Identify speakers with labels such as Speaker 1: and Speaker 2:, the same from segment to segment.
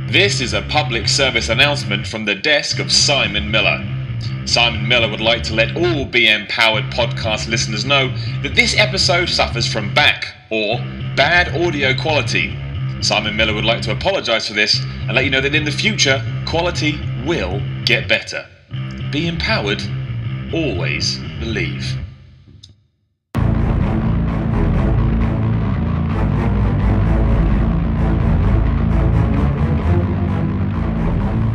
Speaker 1: This is a public service announcement from the desk of Simon Miller. Simon Miller would like to let all Be-Mpowered podcast listeners know that this episode suffers from back or bad audio quality. Simon Miller would like to apologise for this and let you know that in the future, quality will get better. Be-Mpowered, always believe.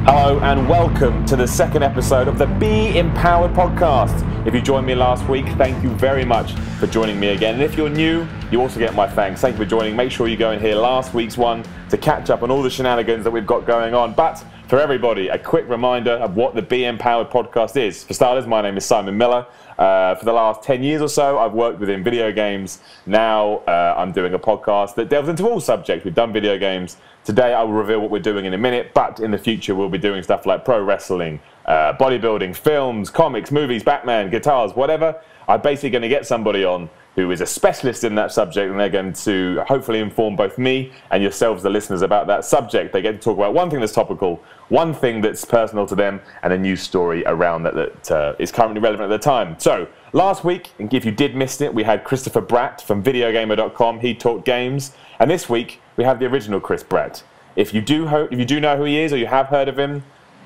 Speaker 2: Hello and welcome to the second episode of the Be-Mpowered podcast. If you joined me last week, thank you very much for joining me again. And if you're new, you also get my thanks. Thank you for joining. Make sure you go and hear last week's one to catch up on all the shenanigans that we've got going on. But for everybody, a quick reminder of what the Be-Mpowered podcast is. For starters, my name is Simon Miller. For the last 10 years or so, I've worked within video games. Now I'm doing a podcast that delves into all subjects. We've done video games. Today I will reveal what we're doing in a minute, but in the future we'll be doing stuff like pro wrestling, bodybuilding, films, comics, movies, Batman, guitars, whatever. I'm basically going to get somebody on who is a specialist in that subject, and they're going to hopefully inform both me and yourselves, the listeners, about that subject. They get to talk about one thing that's topical, one thing that's personal to them, and a news story around that is currently relevant at the time. So, last week, and if you did miss it, we had Christopher Bratt from videogamer.com. He talked games. And this week, we have the original Chris Bratt. If you do know who he is, or you have heard of him,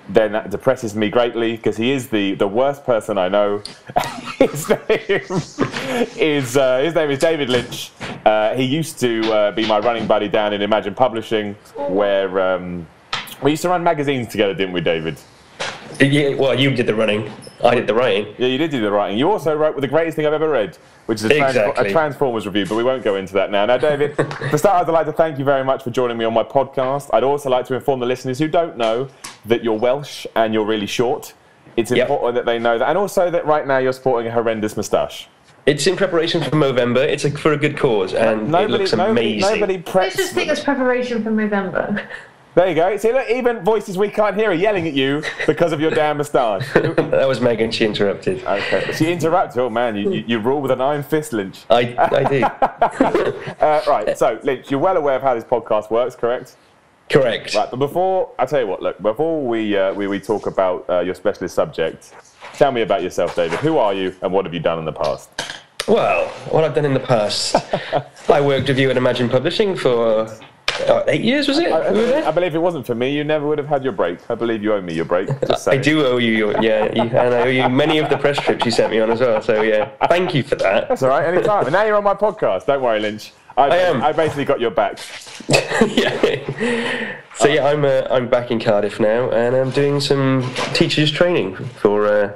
Speaker 2: then that depresses me greatly, because he is the worst person I know. His name is David Lynch. He used to be my running buddy down in Imagine Publishing, where we used to run magazines together, didn't we, David?
Speaker 3: Yeah, well, you did the running. I did the writing.
Speaker 2: Yeah, you did do the writing. You also wrote the greatest thing I've ever read, which is a Transformers review, but we won't go into that now. Now, David, for starters, I'd like to thank you very much for joining me on my podcast. I'd also like to inform the listeners who don't know that you're Welsh and you're really short. It's important that they know that. And also that right now you're sporting a horrendous moustache.
Speaker 3: It's in preparation for Movember. It's for a good cause, and it looks amazing.
Speaker 4: Let's just think it's preparation for Movember.
Speaker 2: There you go. See, look, even voices we can't hear are yelling at you because of your damn moustache.
Speaker 3: That was Megan. She interrupted.
Speaker 2: Okay. She interrupted. Oh, man, you rule with an iron fist, Lynch.
Speaker 3: I do.
Speaker 2: Right, so, Lynch, you're well aware of how this podcast works, correct?
Speaker 3: Correct.
Speaker 2: Right, but before we talk about your specialist subject, tell me about yourself, David. Who are you, and what have you done in the past?
Speaker 3: Well, what I've done in the past, I worked with you at Imagine Publishing for 8 years, was it?
Speaker 2: I believe it wasn't for me. You never would have had your break. I believe you owe me your break.
Speaker 3: I do owe you and I owe you many of the press trips you sent me on as well. So yeah, thank you for that.
Speaker 2: That's all right. Anytime. And now you're on my podcast. Don't worry, Lynch. I am. I basically got your back.
Speaker 3: Yeah. So yeah, I'm back in Cardiff now, and I'm doing some teachers training for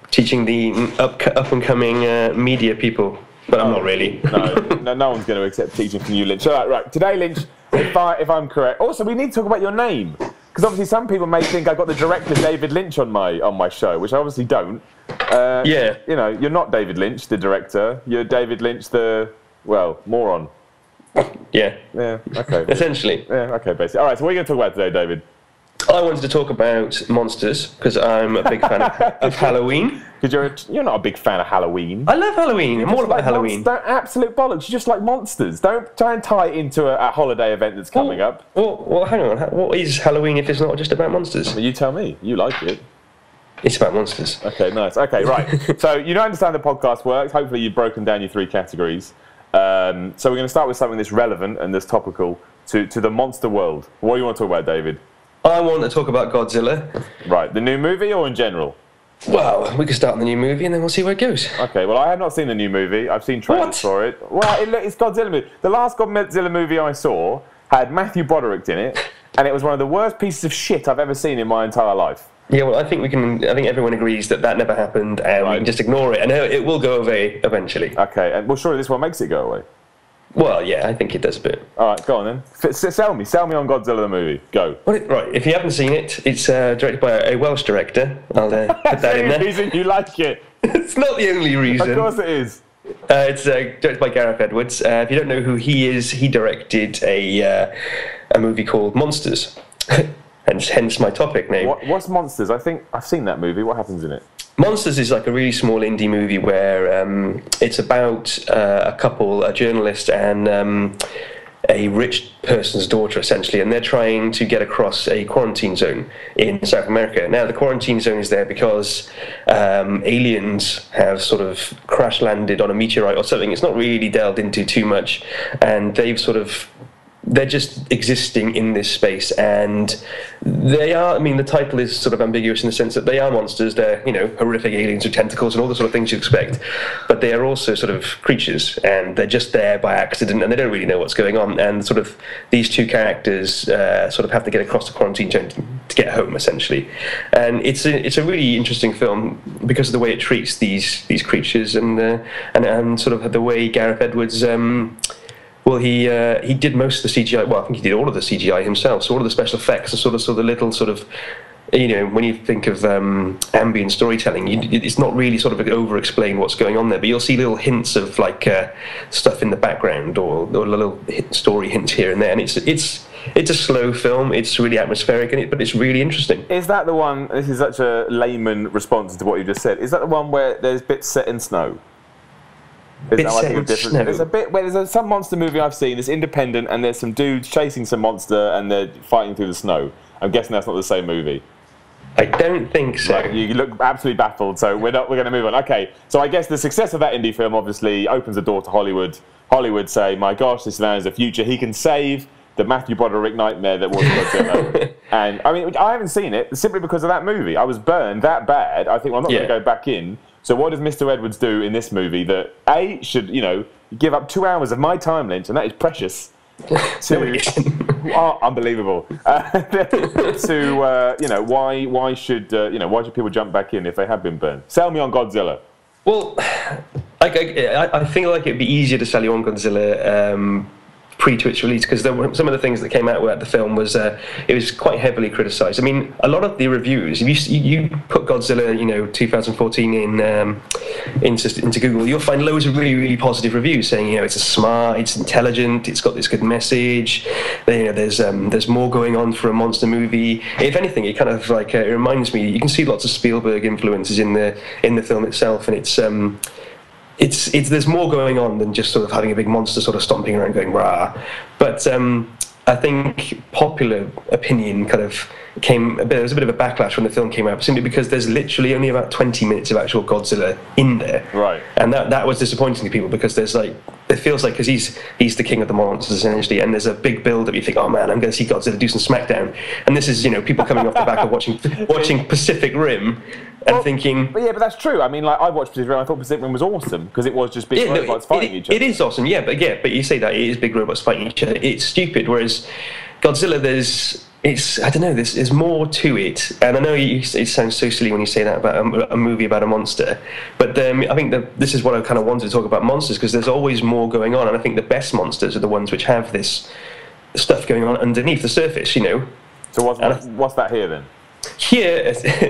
Speaker 3: teaching the up and coming media people. But I'm not really.
Speaker 2: No one's going to accept teaching from you, Lynch. So, right, today, Lynch, if I'm correct. Also, we need to talk about your name, because obviously some people may think I got the director David Lynch on my show, which I obviously don't.
Speaker 3: Yeah.
Speaker 2: You know, you're not David Lynch, the director. You're David Lynch, the moron.
Speaker 3: Yeah.
Speaker 2: Yeah. Okay.
Speaker 3: Essentially.
Speaker 2: Yeah. Okay. Basically. All right. So what are you going to talk about today, David?
Speaker 3: I wanted to talk about monsters because I'm a big fan of Halloween.
Speaker 2: Because you're not a big fan of Halloween.
Speaker 3: I love Halloween. I'm all about Halloween.
Speaker 2: Absolute bollocks. You just like monsters. Don't try and tie it into a holiday event that's coming up.
Speaker 3: Well, hang on. What is Halloween if it's not just about monsters?
Speaker 2: Well, you tell me. You like it.
Speaker 3: It's about monsters.
Speaker 2: Okay, nice. Okay, right. So you don't understand the podcast works. Hopefully you've broken down your 3 categories. So we're going to start with something that's relevant and that's topical to the monster world. What do you want to talk about, David?
Speaker 3: I want to talk about Godzilla.
Speaker 2: Right, the new movie or in general?
Speaker 3: Well, we can start on the new movie and then we'll see where it goes.
Speaker 2: Okay, well, I have not seen the new movie. I've seen trailers for it. Well, it's Godzilla movie. The last Godzilla movie I saw had Matthew Broderick in it, and it was one of the worst pieces of shit I've ever seen in my entire life.
Speaker 3: Yeah, well, I think everyone agrees that never happened, and we can just ignore it, and it will go away eventually.
Speaker 2: Okay, and well, surely this one makes it go away.
Speaker 3: Well, yeah, I think it does a bit.
Speaker 2: All right, go on then. Sell me on Godzilla the movie. Go.
Speaker 3: Right, if you haven't seen it, it's directed by a Welsh director. I'll put that in there.
Speaker 2: That's the reason you like it.
Speaker 3: It's not the only reason.
Speaker 2: Of course it is.
Speaker 3: It's directed by Gareth Edwards. If you don't know who he is, he directed a movie called Monsters. hence my topic name.
Speaker 2: What's Monsters? I think I've seen that movie. What happens in it?
Speaker 3: Monsters is like a really small indie movie where it's about a couple, a journalist and a rich person's daughter, essentially, and they're trying to get across a quarantine zone in South America. Now, the quarantine zone is there because aliens have sort of crash landed on a meteorite or something. It's not really delved into too much, and they're just existing in this space, and they are, I mean, the title is sort of ambiguous in the sense that they are monsters. They're, horrific aliens with tentacles and all the sort of things you expect, but they are also sort of creatures, and they're just there by accident, and they don't really know what's going on, and sort of these two characters sort of have to get across the quarantine zone to get home, essentially. And it's a really interesting film because of the way it treats these creatures, and sort of the way Gareth Edwards well, he did most of the CGI. Well, I think he did all of the CGI himself. So all of the special effects are sort of little sort of, when you think of ambient storytelling, it's not really sort of over-explain what's going on there, but you'll see little hints of like stuff in the background or little story hints here and there. And it's a slow film. It's really atmospheric, but it's really interesting.
Speaker 2: Is that the one? This is such a layman response to what you just said. Is that the one where there's bits set in snow? There's a bit where there's some monster movie I've seen. It's independent, and there's some dudes chasing some monster, and they're fighting through the snow. I'm guessing that's not the same movie.
Speaker 3: I don't think so.
Speaker 2: Right, you look absolutely baffled, so we're going to move on. Okay, so I guess the success of that indie film obviously opens the door to Hollywood. Hollywood say, my gosh, this man is the future. He can save the Matthew Broderick nightmare that was Godzilla. And I mean, I haven't seen it simply because of that movie. I was burned that bad. I think I'm not going to go back in. So what does Mr. Edwards do in this movie that A, should, give up 2 hours of my time, Lynch, and that is precious, to, unbelievable, to, why should people jump back in if they have been burned? Sell me on Godzilla.
Speaker 3: Well, I feel like it'd be easier to sell you on Godzilla pre to its release, because some of the things that came out with the film was it was quite heavily criticised. I mean, a lot of the reviews, if you put Godzilla 2014 into Google, you'll find loads of really, really positive reviews saying it's smart, it's intelligent, it's got this good message, there's more going on for a monster movie. If anything, it kind of like it reminds me, you can see lots of Spielberg influences in the film itself, and it's there's more going on than just sort of having a big monster sort of stomping around going rah. But I think popular opinion kind of there was a bit of a backlash when the film came out, simply because there's literally only about 20 minutes of actual Godzilla in there.
Speaker 2: Right.
Speaker 3: And that was disappointing to people, because there's like, it feels like, because he's the king of the monsters essentially, and there's a big build up. You think, oh man, I'm going to see Godzilla do some smackdown, and this is people coming off the back of watching Pacific Rim and thinking.
Speaker 2: But that's true. I mean, like, I watched Pacific Rim. I thought Pacific Rim was awesome because it was just big robots fighting each other.
Speaker 3: It is awesome, but you say that it is big robots fighting each other. It's stupid. Whereas Godzilla, there's more to it. And I know it sounds so silly when you say that about a movie about a monster, but I think that this is what I kind of wanted to talk about monsters, because there's always more going on, and I think the best monsters are the ones which have this stuff going on underneath the surface. So what's
Speaker 2: that here then?
Speaker 3: Here,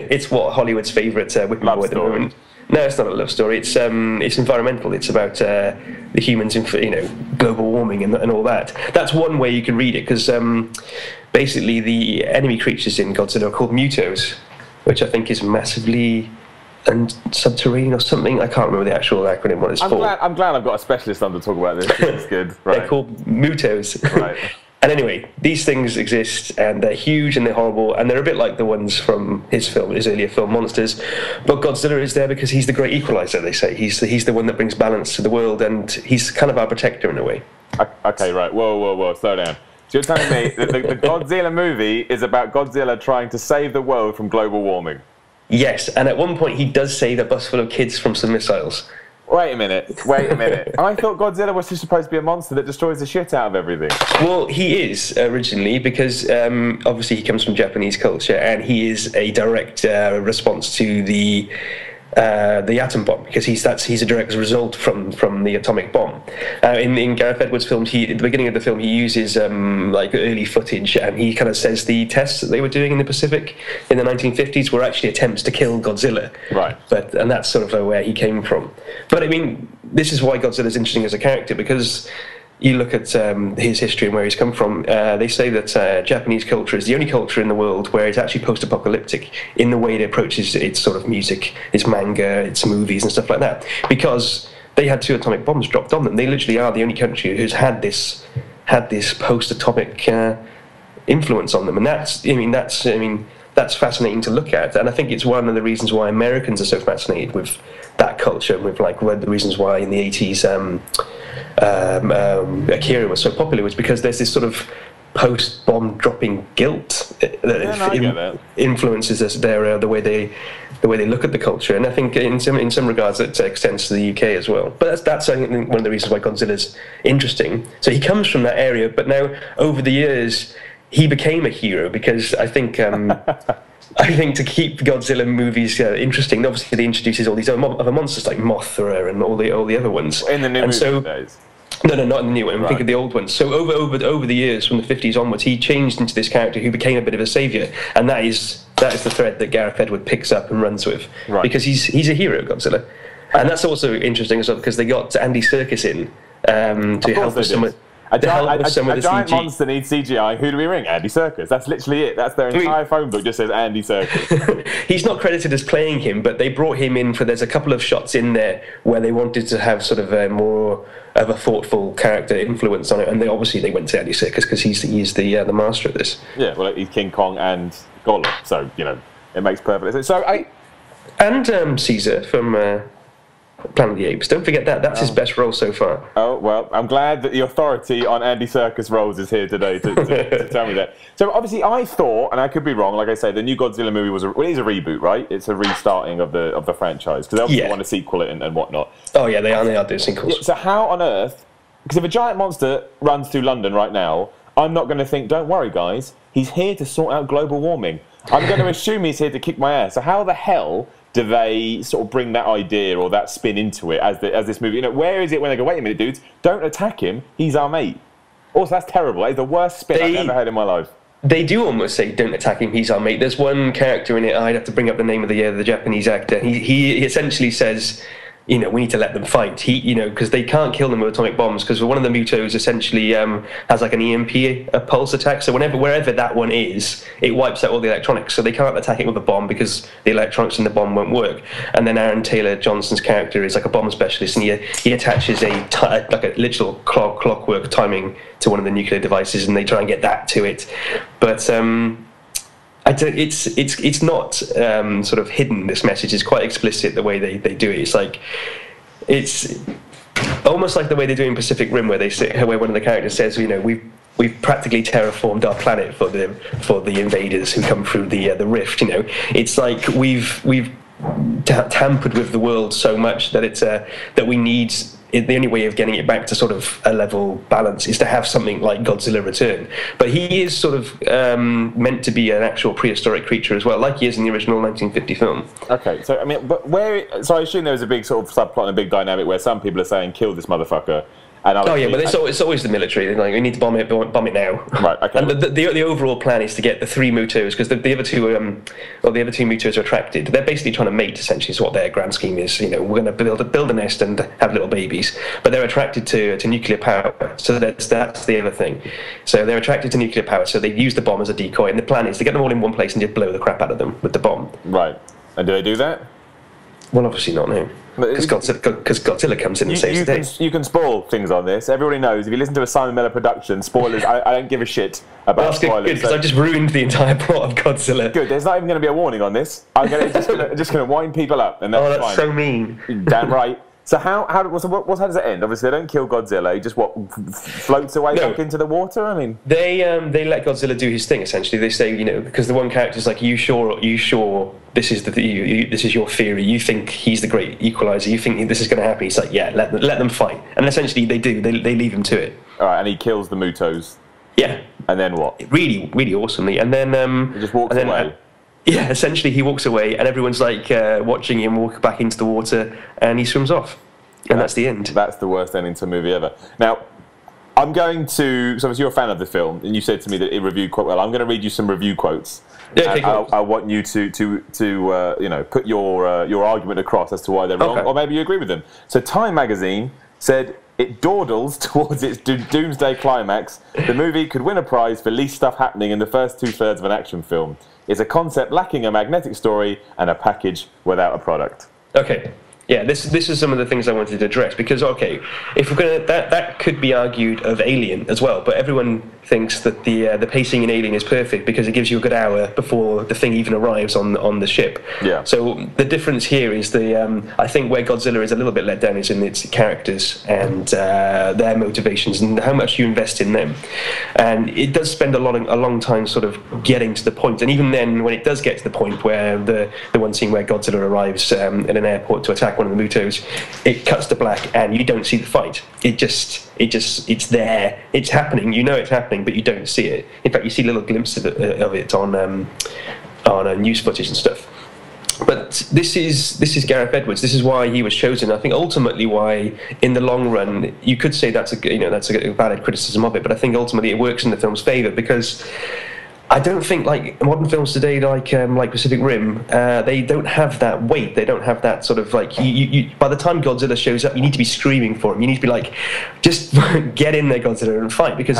Speaker 3: it's what Hollywood's favourite whipping boy at the moment. No, it's not a love story. It's environmental. It's about the humans, global warming and all that. That's one way you can read it, because basically the enemy creatures in Godzilla are called mutos, which I think is massively subterranean or something. I can't remember the actual acronym what it's for.
Speaker 2: I'm glad I've got a specialist on to talk about this. This is good. Right.
Speaker 3: They're called mutos.
Speaker 2: Right.
Speaker 3: And anyway, these things exist, and they're huge and they're horrible, and they're a bit like the ones from his earlier film, Monsters. But Godzilla is there because he's the great equalizer, they say. He's the one that brings balance to the world, and he's kind of our protector in a way.
Speaker 2: Okay, right. Whoa, slow down. So you're telling me that the Godzilla movie is about Godzilla trying to save the world from global warming?
Speaker 3: Yes, and at one point he does save a bus full of kids from some missiles.
Speaker 2: Wait a minute. I thought Godzilla was just supposed to be a monster that destroys the shit out of everything.
Speaker 3: Well, he is originally, because obviously he comes from Japanese culture, and he is a direct response to the atom bomb, because he's a direct result from the atomic bomb. In Gareth Edwards' films, at the beginning of the film, he uses like early footage, and he kind of says the tests that they were doing in the Pacific in the 1950s were actually attempts to kill Godzilla.
Speaker 2: Right.
Speaker 3: And that's sort of where he came from. But I mean, this is why Godzilla is interesting as a character, because you look at his history and where he's come from. They say that Japanese culture is the only culture in the world where it's actually post-apocalyptic in the way it approaches its sort of music, its manga, its movies and stuff like that. Because they had 2 atomic bombs dropped on them. They literally are the only country who's had this had this post-atomic influence on them, and that's fascinating to look at. And I think it's one of the reasons why Americans are so fascinated with that culture, and with like one of the reasons why in the 80s Akira was so popular, was because there's this sort of post-bomb dropping guilt that influences us, the way they look at the culture. And I think in some regards it extends to the UK as well. But that's I think one of the reasons why Godzilla's interesting. So he comes from that area, but now over the years he became a hero, because I think to keep Godzilla movies interesting, obviously they introduces all these other monsters like Mothra and all the other ones
Speaker 2: in the new movie days.
Speaker 3: No, not in the new one. Right. Think of the old ones. So over the years, from the 50s onwards, he changed into this character who became a bit of a saviour, and that is the thread that Gareth Edwards picks up and runs with, right. Because he's a hero, Godzilla, and that's also interesting as well, because they got Andy Serkis in to help with some.
Speaker 2: A giant monster needs CGI. Who do we ring? Andy Serkis. That's literally it. That's their entire phone book. Just says Andy Serkis.
Speaker 3: He's not credited as playing him, but they brought him in for. There's a couple of shots in there where they wanted to have sort of a more of a thoughtful character influence on it, and they went to Andy Serkis because he's the master of this.
Speaker 2: Yeah, well, he's King Kong and Gollum, so it makes perfect sense. So
Speaker 3: Caesar from. Planet of the Apes. Don't forget that. That's his best role so far.
Speaker 2: Oh, well, I'm glad that the authority on Andy Serkis roles is here today to tell me that. So, obviously, I thought, and I could be wrong, like I say, the new Godzilla movie was it is a reboot, right? It's a restarting of the franchise, because they obviously want to sequel it and whatnot.
Speaker 3: Oh, yeah, they are doing sequels.
Speaker 2: Yeah, so how on earth... Because if a giant monster runs through London right now, I'm not going to think, don't worry, guys, he's here to sort out global warming. I'm going to assume he's here to kick my ass. So how the hell do they sort of bring that idea or that spin into it as this movie? Where is it when they go, wait a minute, dudes, don't attack him, he's our mate. Also, that's terrible. That is the worst spin I've ever had in my life.
Speaker 3: They do almost say, don't attack him, he's our mate. There's one character in it, I'd have to bring up the name of the Japanese actor. He essentially says, we need to let them fight. Because they can't kill them with atomic bombs, because one of the Mutos essentially has like an EMP, a pulse attack. So wherever that one is, it wipes out all the electronics. So they can't attack it with a bomb because the electronics in the bomb won't work. And then Aaron Taylor Johnson's character is like a bomb specialist, and he attaches like a literal clockwork timing to one of the nuclear devices, and they try and get that to it. But it's not sort of hidden. This message is quite explicit. The way they do it, it's almost like the way they do in Pacific Rim, where where one of the characters says, we've practically terraformed our planet for the invaders who come through the rift. It's like we've tampered with the world so much that that we need. The only way of getting it back to sort of a level balance is to have something like Godzilla return. But he is sort of meant to be an actual prehistoric creature as well, like he is in the original 1950 film.
Speaker 2: Okay, so I assume there was a big sort of subplot and a big dynamic where some people are saying, kill this motherfucker. But it's always the military. They're like, we need to bomb it now. Right. Okay. And the overall plan is to get the 3 Mutos, because the other two Mutos are attracted. They're basically trying to mate. Essentially, is what their grand scheme is. We're going to build a nest and have little babies. But they're attracted to nuclear power. So that's the other thing. So they're attracted to nuclear power. So they use the bomb as a decoy. And the plan is to get them all in one place and just blow the crap out of them with the bomb. Right. And do they do that?
Speaker 3: Well, obviously not, no. Because Godzilla comes in and saves the day.
Speaker 2: You can spoil things on this. Everybody knows. If you listen to a Simon Miller production, spoilers, I don't give a shit about spoilers. Good,
Speaker 3: because I just ruined the entire plot of Godzilla.
Speaker 2: Good, there's not even going to be a warning on this. I'm just going to wind people up, and that's
Speaker 3: fine. So mean.
Speaker 2: Damn right. So how does it end? Obviously, they don't kill Godzilla. He just floats away back into the water. I mean,
Speaker 3: they let Godzilla do his thing. Essentially, they say, because the one character's like, you sure this is this is your theory? You think he's the great equalizer? You think this is going to happen? He's like, yeah, let them fight. And essentially, they do. They leave him to it.
Speaker 2: All right, and he kills the Mutos.
Speaker 3: Yeah.
Speaker 2: And then what?
Speaker 3: Really, really awesomely. And then
Speaker 2: he just walks away.
Speaker 3: Yeah, essentially he walks away, and everyone's like watching him walk back into the water, and he swims off, and that's the end.
Speaker 2: That's the worst ending to a movie ever. Now, I'm going to. So, you're a fan of the film, and you said to me that it reviewed quite well. I'm going to read you some review quotes.
Speaker 3: Yeah, okay, cool.
Speaker 2: I want you to put your argument across as to why they're wrong, or maybe you agree with them. So, Time magazine said it dawdles towards its doomsday climax. The movie could win a prize for least stuff happening in the first 2/3 of an action film. It's a concept lacking a magnetic story and a package without a product.
Speaker 3: Okay. Yeah, this is some of the things I wanted to address, because okay, if we're gonna that could be argued of Alien as well, but everyone thinks that the pacing in Alien is perfect because it gives you a good hour before the thing even arrives on the ship.
Speaker 2: Yeah.
Speaker 3: So the difference here is I think where Godzilla is a little bit let down is in its characters and their motivations and how much you invest in them, and it does spend a long time sort of getting to the point, and even then when it does get to the point where the one scene where Godzilla arrives at an airport to attack one of the Mutos, it cuts to black and you don't see the fight. It's there, it's happening, you know it's happening, but you don't see it. In fact, you see little glimpses of it on news footage and stuff. But this is Gareth Edwards. This is why he was chosen. I think ultimately why, in the long run, you could say that's a valid criticism of it. But I think ultimately it works in the film's favour, because I don't think like modern films today, like Pacific Rim, they don't have that weight. They don't have that sort of like. You by the time Godzilla shows up, you need to be screaming for him. You need to be like, just get in there, Godzilla, and fight, because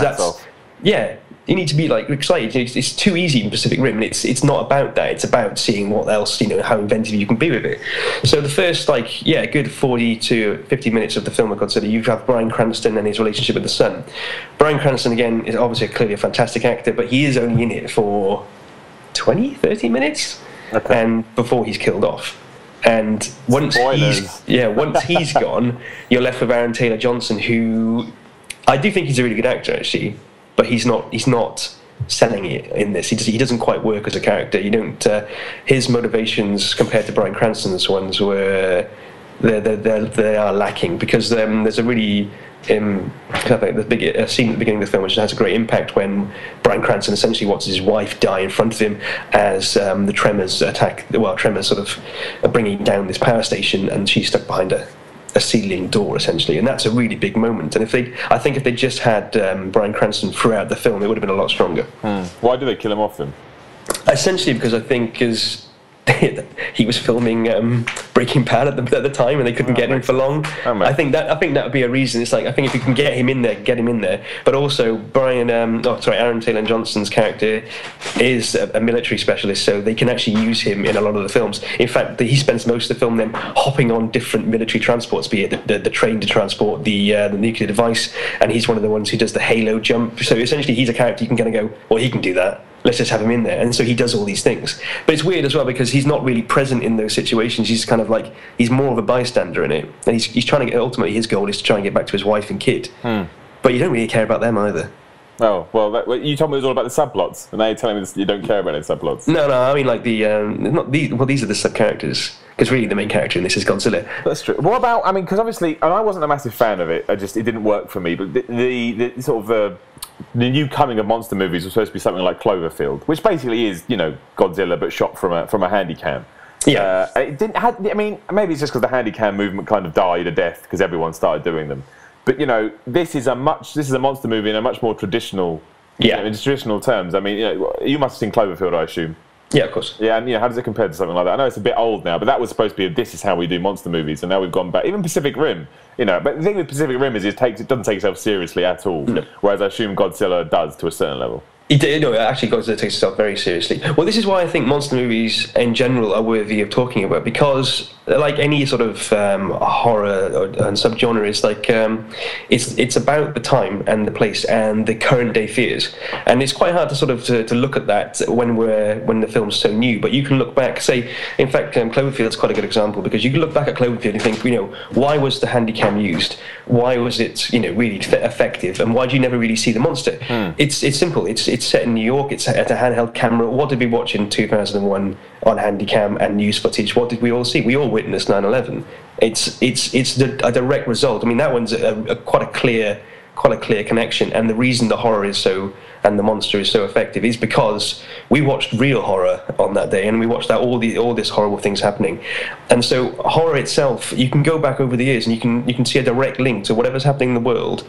Speaker 3: yeah. You need to be like excited. It's too easy in Pacific Rim. It's not about that. It's about seeing what else, how inventive you can be with it. So the first good 40 to 50 minutes of the film of Godzilla, you have Bryan Cranston and his relationship with the son. Bryan Cranston again is obviously clearly a fantastic actor, but he is only in it for 20, 30 minutes, and before he's killed off. And once he's gone, you're left with Aaron Taylor Johnson, who I do think he's a really good actor actually. But he's not selling it in this. He doesn't quite work as a character. You don't. His motivations compared to Bryan Cranston's ones were they are lacking, because there's a really scene at the beginning of the film which has a great impact when Bryan Cranston essentially watches his wife die in front of him as the tremors attack. Well, tremors sort of are bringing down this power station, and she's stuck behind a ceiling door essentially, and that's a really big moment. And I think if they just had Bryan Cranston throughout the film, it would have been a lot stronger.
Speaker 2: Why do they kill him off then?
Speaker 3: Essentially because I think he was filming Breaking Bad at the time, and they couldn't get him for long. I think that would be a reason. It's like, I think if you can get him in there. But also Aaron Taylor Johnson's character is a military specialist, so they can actually use him in a lot of the films. In fact, he spends most of the film then hopping on different military transports, be it the train to transport the nuclear device, and he's one of the ones who does the halo jump. So essentially, he's a character you can kind of go, well, he can do that. Let's just have him in there. And so he does all these things. But it's weird as well, because he's not really present in those situations. He's kind of like, he's more of a bystander in it. And he's trying to get, ultimately his goal is to try and get back to his wife and kid. But you don't really care about them either.
Speaker 2: Oh, well, you told me it was all about the subplots, and now you're telling me you don't care about any subplots.
Speaker 3: No, I mean like these are the sub-characters. Because really the main character in this is Godzilla.
Speaker 2: That's true. What about, because obviously, and I wasn't a massive fan of it, it didn't work for me, but the sort of the new coming of monster movies was supposed to be something like Cloverfield, which basically is, Godzilla but shot from a handy cam.
Speaker 3: Yeah.
Speaker 2: Maybe it's just because the handy cam movement kind of died a death because everyone started doing them. But this is a monster movie in a much more traditional, in traditional terms. You must have seen Cloverfield, I assume.
Speaker 3: Yeah, of course.
Speaker 2: Yeah, and how does it compare to something like that? I know it's a bit old now, but that was supposed to be this is how we do monster movies, and now we've gone back. Even Pacific Rim, But the thing with Pacific Rim is it doesn't take itself seriously at all, whereas I assume Godzilla does to a certain level.
Speaker 3: Actually, Godzilla takes itself very seriously. Well, this is why I think monster movies in general are worthy of talking about, because like any sort of horror and subgenre, it's like it's about the time and the place and the current day fears, and it's quite hard to sort of to look at that when the film's so new. But you can look back, say, in fact, Cloverfield's quite a good example, because you can look back at Cloverfield and think, why was the handycam used? Why was it really effective? And why do you never really see the monster? It's simple. It's set in New York. It's at a handheld camera. What did we watch in 2001 on handycam and news footage? What did we all see? We all witnessed 9/11. It's a direct result. That one's quite a clear connection. And the reason the horror is so and the monster is so effective is because we watched real horror on that day, and we watched all this horrible things happening. And so horror itself, you can go back over the years and you can see a direct link to whatever's happening in the world.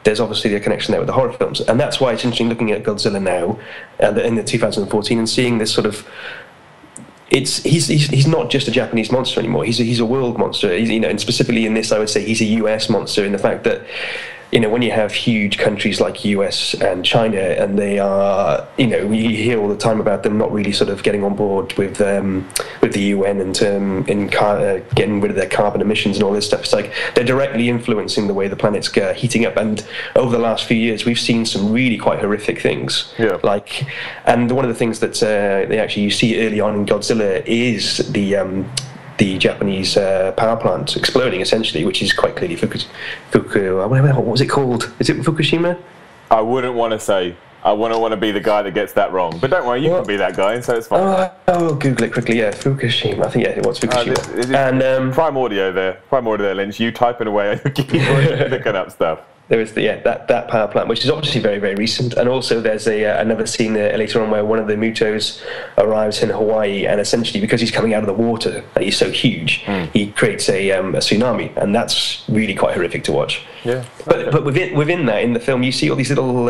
Speaker 3: There's obviously a connection there with the horror films, and that's why it's interesting looking at Godzilla now in the 2014 and seeing this sort of. He's not just a Japanese monster anymore. He's a world monster. And specifically in this, I would say he's a US monster in the fact that when you have huge countries like US and China, and they are, you hear all the time about them not really sort of getting on board with the UN and getting rid of their carbon emissions and all this stuff. It's like they're directly influencing the way the planet's heating up. And over the last few years, we've seen some really quite horrific things.
Speaker 2: Yeah.
Speaker 3: And one of the things that you see early on in Godzilla is the Japanese power plant exploding, essentially, which is quite clearly what was it called? Is it Fukushima?
Speaker 2: I wouldn't want to say. I wouldn't want to be the guy that gets that wrong. But don't worry, you can be that guy, so it's fine.
Speaker 3: I'll Google it quickly. Yeah, Fukushima. I think, it was Fukushima.
Speaker 2: Prime audio there, Lynch. You typing away on your keyboard, looking up stuff.
Speaker 3: There is that power plant, which is obviously very, very recent. And also there's another scene later on where one of the Mutos arrives in Hawaii, and essentially because he's coming out of the water and he's so huge, he creates a tsunami, and that's really quite horrific to watch.
Speaker 2: Yeah.
Speaker 3: But within that, in the film, you see all these little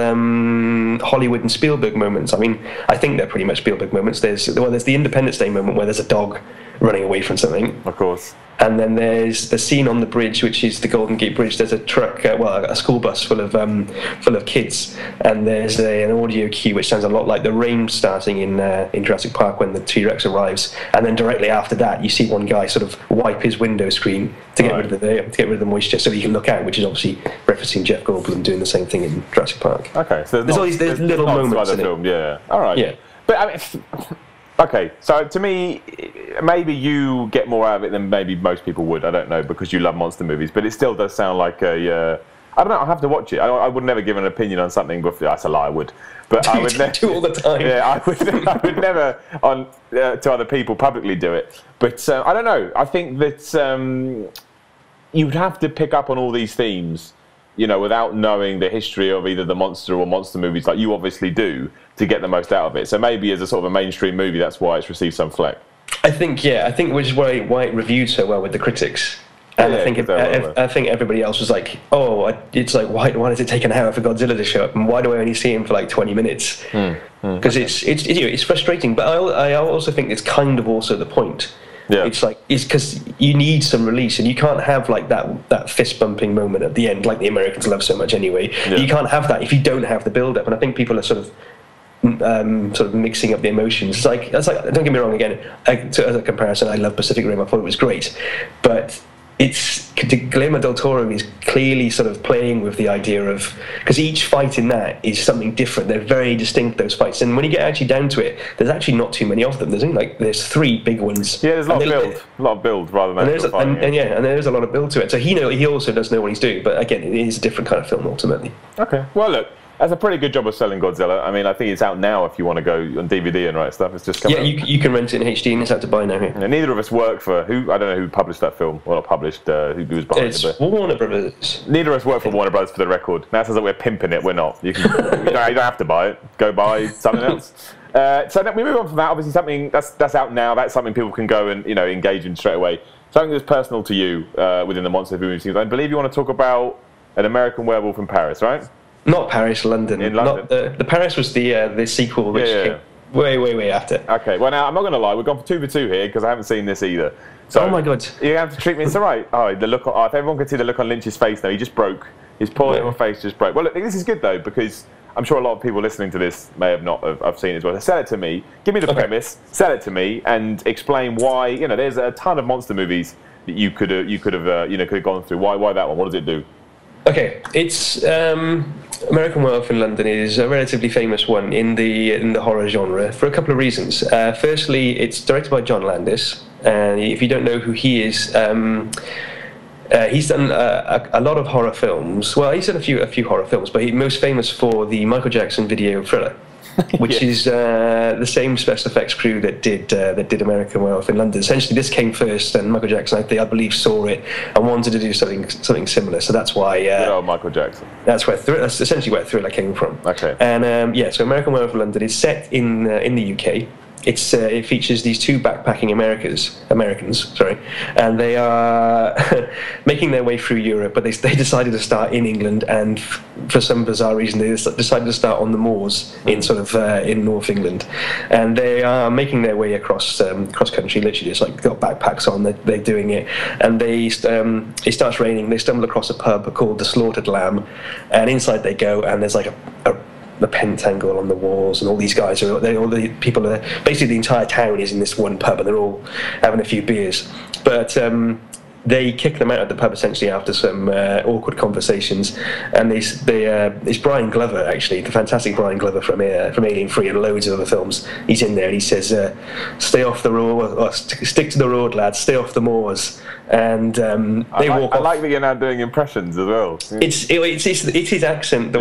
Speaker 3: Hollywood and Spielberg moments. I mean, I think they're pretty much Spielberg moments. There's the Independence Day moment where there's a dog running away from something.
Speaker 2: Of course.
Speaker 3: And then there's the scene on the bridge, which is the Golden Gate Bridge. There's a truck, a school bus full of kids, and there's an audio cue which sounds a lot like the rain starting in Jurassic Park when the T-Rex arrives. And then directly after that, you see one guy sort of wipe his window screen to get rid of the moisture, so he can look out, which is obviously referencing Jeff Goldblum doing the same thing in Jurassic Park.
Speaker 2: Okay, so
Speaker 3: there's all these little moments in
Speaker 2: it. Yeah. All right.
Speaker 3: Yeah.
Speaker 2: But I mean, okay, so to me, maybe you get more out of it than maybe most people would. I don't know, because you love monster movies, but it still does sound like I don't know. I'll have to watch it. I would never give an opinion on something before. That's a lie. I would, but I would never
Speaker 3: do all the time.
Speaker 2: Yeah, I would never to other people publicly do it. But I don't know. I think that you'd have to pick up on all these themes, without knowing the history of either the monster or monster movies, like you obviously do, to get the most out of it. So maybe as a sort of a mainstream movie, that's why it's received some flack.
Speaker 3: I think which is why it reviewed so well with the critics. And I think everybody else was like, it's like, why does it take an hour for Godzilla to show up, and why do I only see him for like 20 minutes? Because it's frustrating, but I also think it's kind of also the point. Yeah. It's because you need some release, and you can't have like that fist bumping moment at the end, like the Americans love so much anyway. Yeah. You can't have that if you don't have the build up, and I think people are sort of mixing up the emotions. It's like don't get me wrong. Again, as a comparison, I love Pacific Rim. I thought it was great, but Guillermo del Toro is clearly sort of playing with the idea of, because each fight in that is something different. They're very distinct, those fights, and when you get actually down to it, there's actually not too many of them. There's three big ones.
Speaker 2: Yeah, there's a lot of build rather than
Speaker 3: and there's a lot of build to it. So he also does know what he's doing, but again, it is a different kind of film ultimately.
Speaker 2: Okay, well look, that's a pretty good job of selling Godzilla. I mean, I think it's out now if you want to go on DVD and write stuff. It's just coming out.
Speaker 3: You can rent it in HD and it's out to buy now.
Speaker 2: Yeah, neither of us work for I don't know who published that film. Well, not published, who was behind it.
Speaker 3: It's Warner Brothers.
Speaker 2: Neither of us work for Warner Brothers, for the record. Now it says that we're pimping it. We're not. You don't have to buy it. Go buy something else. So we move on from that. Obviously, something that's out now. That's something people can go and engage in straight away. Something that's personal to you within the monster movie scene. I believe you want to talk about An American Werewolf in Paris, right?
Speaker 3: Not Paris, London.
Speaker 2: In London.
Speaker 3: The Paris was the sequel, which came way after.
Speaker 2: Okay, well now I'm not going to lie, we've gone for 2 for 2 here because I haven't seen this either. So
Speaker 3: oh my god!
Speaker 2: You have to treat me. It's all right. Oh, the look. If everyone could see the look on Lynch's face, though, he just broke. His poor little face just broke. Well, look, this is good though, because I'm sure a lot of people listening to this may have not have seen it as well. So sell it to me. Give me the premise. Sell it to me, and explain why. There's a ton of monster movies that you could have gone through. Why that one? What does it do?
Speaker 3: Okay, it's American Werewolf in London is a relatively famous one in the horror genre for a couple of reasons. Firstly, it's directed by John Landis, and if you don't know who he is, he's done a lot of horror films. Well, he's done a few horror films, but he's most famous for the Michael Jackson video Thriller, which is the same special effects crew that did American Werewolf in London. Essentially, this came first, and Michael Jackson, I believe, saw it and wanted to do something similar. So that's why.
Speaker 2: Michael Jackson.
Speaker 3: That's essentially where Thriller came from.
Speaker 2: Okay.
Speaker 3: And so American Werewolf in London is set in the UK. it features these two backpacking Americans, and they are making their way through Europe, but they decided to start in England, and for some bizarre reason they decided to start on the moors in in North England, and they are making their way across country, literally just like got backpacks on, they're doing it, and it starts raining, they stumble across a pub called the Slaughtered Lamb, and inside they go, and there's like the pentangle on the walls, and all these guys all the people are basically, the entire town is in this one pub, and they're all having a few beers, but they kick them out of the pub essentially after some awkward conversations, and it's Brian Glover, actually, the fantastic Brian Glover from Alien 3 and loads of other films. He's in there, and he says, "Stay off the road, or stick to the road, lads. Stay off the moors." And they walk off.
Speaker 2: I like that you're now doing impressions as well.
Speaker 3: It's his accent, the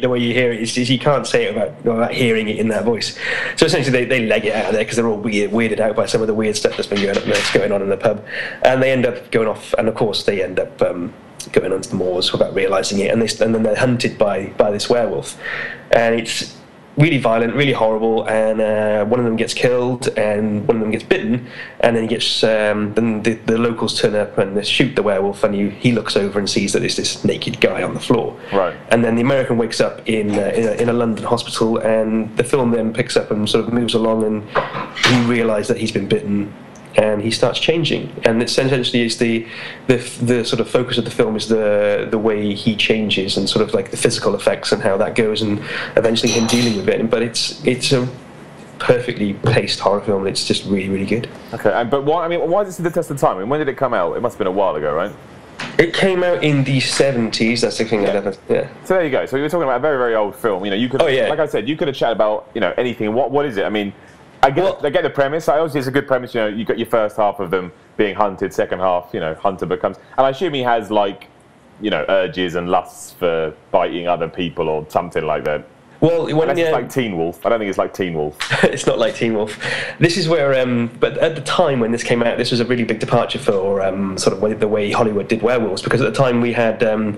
Speaker 3: way you hear it. Is you can't say it without hearing it in that voice. So essentially, they leg it out of there because they're all weirded out by some of the weird stuff that's going on in the pub, and they end up going off, and of course they end up going onto the moors without realising it, and then they're hunted by this werewolf, and it's really violent, really horrible, and one of them gets killed, and one of them gets bitten, and then then the locals turn up and they shoot the werewolf, and he looks over and sees that there's this naked guy on the floor.
Speaker 2: Right.
Speaker 3: And then the American wakes up in a London hospital, and the film then picks up and sort of moves along, and he realises that he's been bitten, and he starts changing, and it's essentially the sort of focus of the film is the way he changes, and sort of like the physical effects and how that goes, and eventually him dealing with it. But it's a perfectly paced horror film, and it's just really, really good.
Speaker 2: Okay, but why does it stand the test of time? I mean, when did it come out? It must have been a while ago, right?
Speaker 3: It came out in the 70s. That's the thing. Yeah.
Speaker 2: So there you go. So we were talking about a very, very old film. You know, you could, like I said, you could have chatted about anything. What is it? I mean, I get the premise. Obviously, it's a good premise. You got your first half of them being hunted, second half, Hunter becomes, and I assume he has urges and lusts for biting other people or something like that.
Speaker 3: Well,
Speaker 2: it's like Teen Wolf. I don't think it's like Teen Wolf.
Speaker 3: It's not like Teen Wolf. This is where, but at the time when this came out, this was a really big departure for sort of the way Hollywood did werewolves, because at the time we had not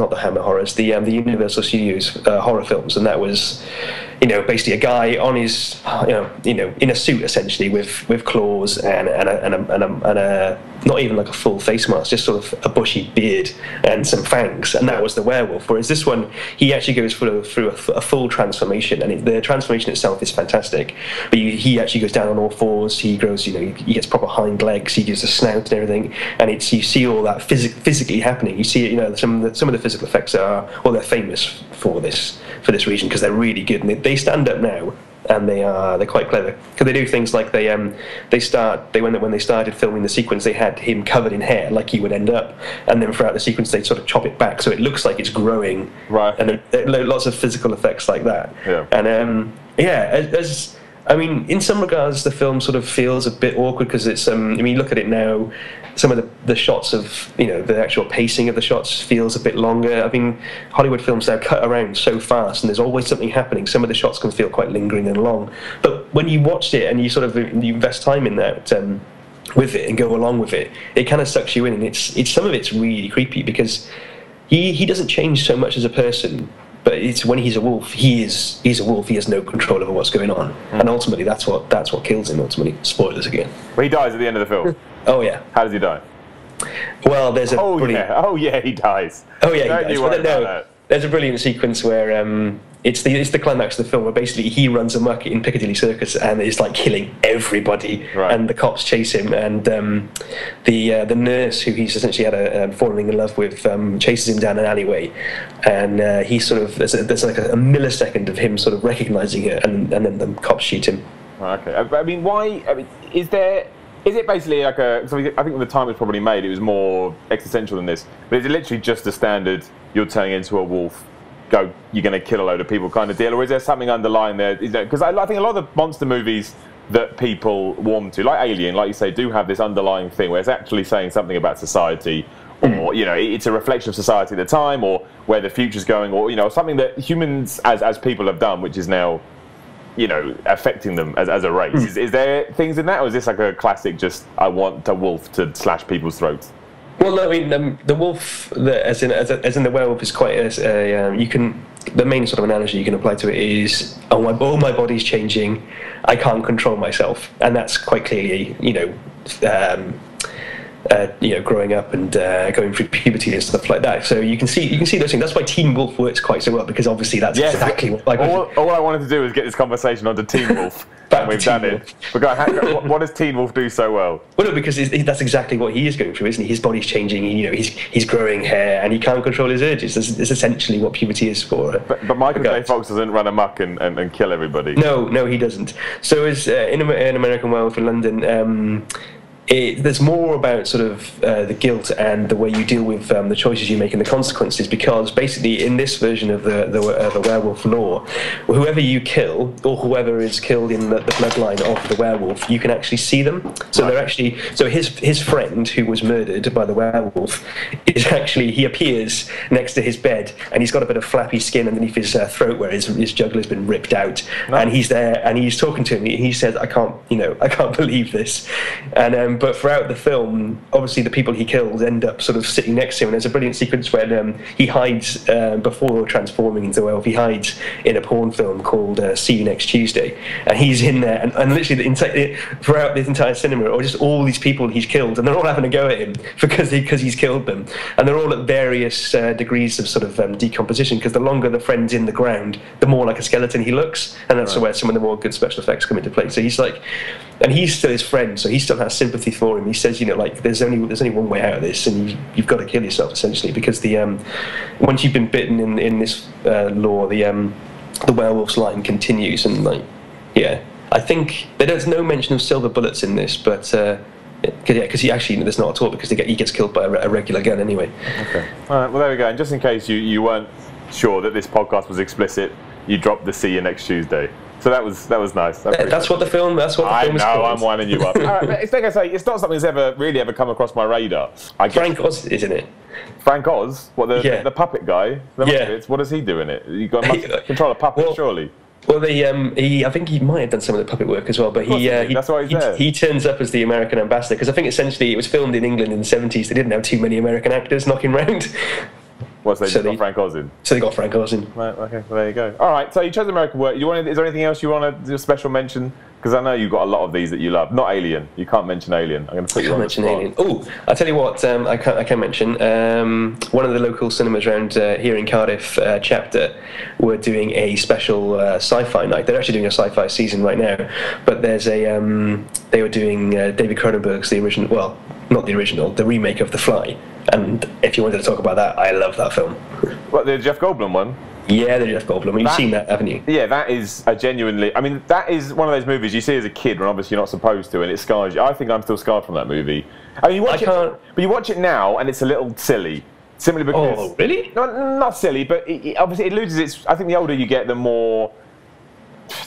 Speaker 3: the Hammer horrors, the Universal Studios horror films, and that was, basically a guy on his, in a suit essentially with claws and a not even like a full face mask, just sort of a bushy beard and some fangs, and that was the werewolf. Whereas this one, he actually goes through a full transformation, and the transformation itself is fantastic. But he actually goes down on all fours. He grows, he gets proper hind legs. He gives a snout and everything, and you see all that physically happening. You see it, some of the physical effects they're famous for this reason, because they're really good, and they stand up now. And they're quite clever, because they do things like when they started filming the sequence, they had him covered in hair like he would end up, and then throughout the sequence they sort of chop it back so it looks like it's growing,
Speaker 2: right? And
Speaker 3: lots of physical effects like that.
Speaker 2: Yeah.
Speaker 3: And in some regards the film sort of feels a bit awkward, because it's you look at it now, some of the shots of the actual pacing of the shots feels a bit longer. I mean, Hollywood films now cut around so fast, and there's always something happening. Some of the shots can feel quite lingering and long, but when you watch it and you invest time in that with it and go along with it, it kind of sucks you in, and it's some of it's really creepy, because he doesn't change so much as a person. But it's when he's a wolf, he's a wolf. He has no control over what's going on, and ultimately that's what kills him. Ultimately, spoilers again.
Speaker 2: Well, he dies at the end of the film.
Speaker 3: Oh yeah.
Speaker 2: How does he die?
Speaker 3: Well, there's a
Speaker 2: he dies.
Speaker 3: Oh yeah, he dies. There's a brilliant sequence where it's the climax of the film, where basically he runs amok in Piccadilly Circus and is like killing everybody,
Speaker 2: right.
Speaker 3: And the cops chase him, and the nurse who he's essentially falling in love with chases him down an alleyway, and he sort of there's like a millisecond of him sort of recognizing her, and then the cops shoot him.
Speaker 2: Okay, I mean, why? I mean, is it basically like I think at the time it was probably made, it was more existential than this, but is it literally just a standard, you're turning into a wolf, you're going to kill a load of people kind of deal, or is there something underlying there? Because I think a lot of the monster movies that people warm to, like Alien, like you say, do have this underlying thing where it's actually saying something about society, or it's a reflection of society at the time, or where the future's going, or something that humans as people have done, which is now affecting them as a race. Is there things in that, or is this like a classic, just I want a wolf to slash people's throats? Well,
Speaker 3: no, I mean the wolf, as in the werewolf, is quite you can the main sort of analogy you can apply to it is, all my body's changing, I can't control myself, and that's quite clearly, growing up and going through puberty and stuff like that. So you can see those things. That's why Teen Wolf works quite so well, because obviously that's exactly what.
Speaker 2: All I wanted to do was get this conversation onto Teen Wolf, and we've done it. But what does Teen Wolf do so well?
Speaker 3: Well, no, because that's exactly what he is going through, isn't he? His body's changing. He's growing hair, and he can't control his urges. That's essentially what puberty is for.
Speaker 2: But Michael J. Fox doesn't run amok and kill everybody.
Speaker 3: No, he doesn't. So as in American Werewolf in London. There's more about sort of the guilt and the way you deal with the choices you make and the consequences, because basically in this version of the werewolf lore, whoever you kill or whoever is killed in the bloodline of the werewolf, you can actually see them. So they're actually his friend who was murdered by the werewolf is actually, he appears next to his bed, and he's got a bit of flappy skin underneath his throat where his jugular's been ripped out, and he's there and he's talking to him. He says, I can't believe this, and but throughout the film, obviously the people he kills end up sort of sitting next to him, and there's a brilliant sequence where he hides before transforming into a werewolf. He hides in a porn film called See You Next Tuesday, and he's in there, and literally throughout this entire cinema, or just all these people he's killed, and they're all having a go at him because he's killed them, and they're all at various degrees of sort of decomposition, because the longer the friend's in the ground, the more like a skeleton he looks, and that's where some of the more good special effects come into play. So he's like, and he's still his friend, so he still has sympathy for him. He says, there's only one way out of this, and you've got to kill yourself essentially, because once you've been bitten in this lore, the werewolf's line continues, and I think there's no mention of silver bullets in this, but because he actually, there's not at all, because he gets killed by a regular gun anyway.
Speaker 2: Okay, all right. Well, there we go. And just in case you weren't sure that this podcast was explicit, you dropped the See You Next Tuesday. So that was nice.
Speaker 3: That's what the film is called.
Speaker 2: I know, I'm winding you up. All right, it's like I say, it's not something that's really ever come across my radar. Frank
Speaker 3: Oz is in it.
Speaker 2: Frank Oz? What, the puppet guy? What does he do in it? You got to control a puppet, surely.
Speaker 3: Well, I think he might have done some of the puppet work as well, but he turns up as the American ambassador, because I think essentially it was filmed in England in the 70s. They didn't have too many American actors knocking around.
Speaker 2: So they got Frank Oz in?
Speaker 3: So they got Frank Oz in.
Speaker 2: Right, okay, well, there you go. All right, so you chose American work. Is there anything else you want to do a special mention? Because I know you've got a lot of these that you love. Not Alien. You can't mention Alien. I'm going to put you on the spot.
Speaker 3: Alien. Oh, I'll tell you what, I can mention. One of the local cinemas around here in Cardiff, Chapter, were doing a special sci-fi night. They're actually doing a sci-fi season right now. But there's they were doing David Cronenberg's the original, well, not the original, the remake of The Fly. And if you wanted to talk about that, I love that film.
Speaker 2: What, the Jeff Goldblum one?
Speaker 3: Yeah, the Jeff Goldblum. You've seen that, haven't you?
Speaker 2: Yeah, that is a genuinely... I mean, that is one of those movies you see as a kid when obviously you're not supposed to, and it scars you. I think I'm still scarred from that movie. I mean, you watch it now, and it's a little silly. Simply because...
Speaker 3: Oh, really?
Speaker 2: Not silly, but obviously it loses its... I think the older you get, the more...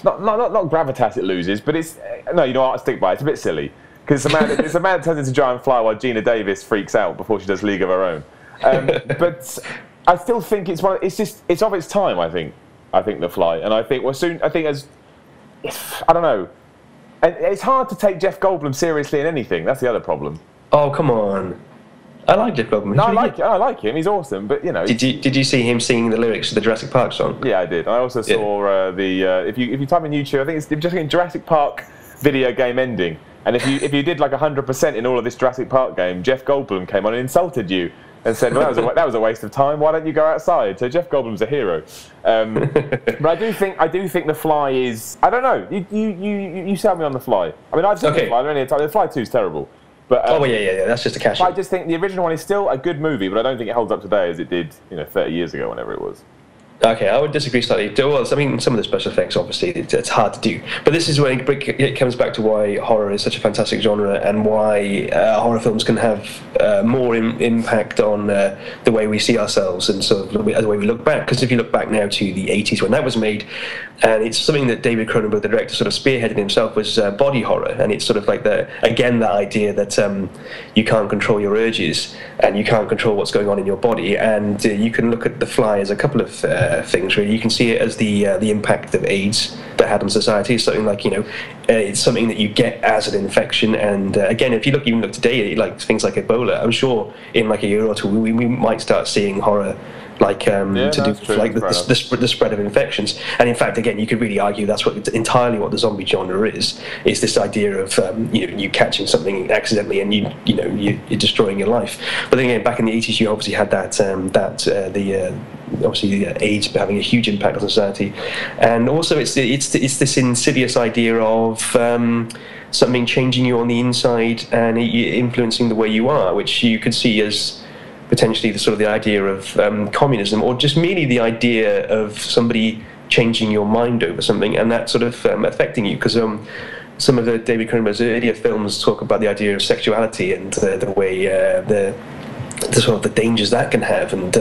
Speaker 2: Not gravitas it loses, but it's... No, you know what? I'll stick by it. It's a bit silly. Because it's a man that turns into a giant fly while Gina Davis freaks out before she does League of Her Own. But I still think it's of its time. I think The Fly, and I think I don't know. It's hard to take Jeff Goldblum seriously in anything. That's the other problem.
Speaker 3: Oh, come on. I like Jeff Goldblum.
Speaker 2: No, I like him. He's awesome. But you know,
Speaker 3: did you see him singing the lyrics to the Jurassic Park song?
Speaker 2: Yeah, I did. I also saw if you type in YouTube, I think it's just in Jurassic Park video game ending. And if you did like 100% in all of this Jurassic Park game, Jeff Goldblum came on and insulted you and said, well, that was a waste of time. Why don't you go outside? So Jeff Goldblum's a hero. But I do think The Fly is... I don't know. You sell me on The Fly. I mean, I've seen The Fly. The Fly 2 is terrible. But,
Speaker 3: yeah. That's just a cash.
Speaker 2: I just think the original one is still a good movie, but I don't think it holds up today as it did, 30 years ago, whenever it was.
Speaker 3: Okay, I would disagree slightly. Well, I mean, some of the special effects, obviously, it's hard to do. But this is where it comes back to why horror is such a fantastic genre, and why horror films can have more impact on the way we see ourselves and sort of the way we look back. Because if you look back now to the 80s when that was made, and it's something that David Cronenberg, the director, sort of spearheaded himself, was body horror. And it's sort of like that idea that you can't control your urges and you can't control what's going on in your body. And you can look at The Fly as a couple of things, really. You can see it as the impact of AIDS that had on society. It's something like, it's something that you get as an infection. And again, if you even look today, like things like Ebola, I'm sure in like a year or two we might start seeing horror the spread of infections. And in fact, again, you could really argue that's entirely what the zombie genre is this idea of you catching something accidentally and you're destroying your life. But then again, back in the 80s, you obviously had obviously AIDS having a huge impact on society, and also it's this insidious idea of something changing you on the inside and influencing the way you are, which you could see as potentially the idea of communism, or just merely the idea of somebody changing your mind over something and that sort of affecting you. Because some of the David Cronenberg's earlier films talk about the idea of sexuality and the way the sort of the dangers that can have, and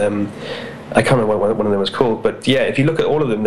Speaker 3: I can't remember what one of them was called, but yeah, if you look at all of them,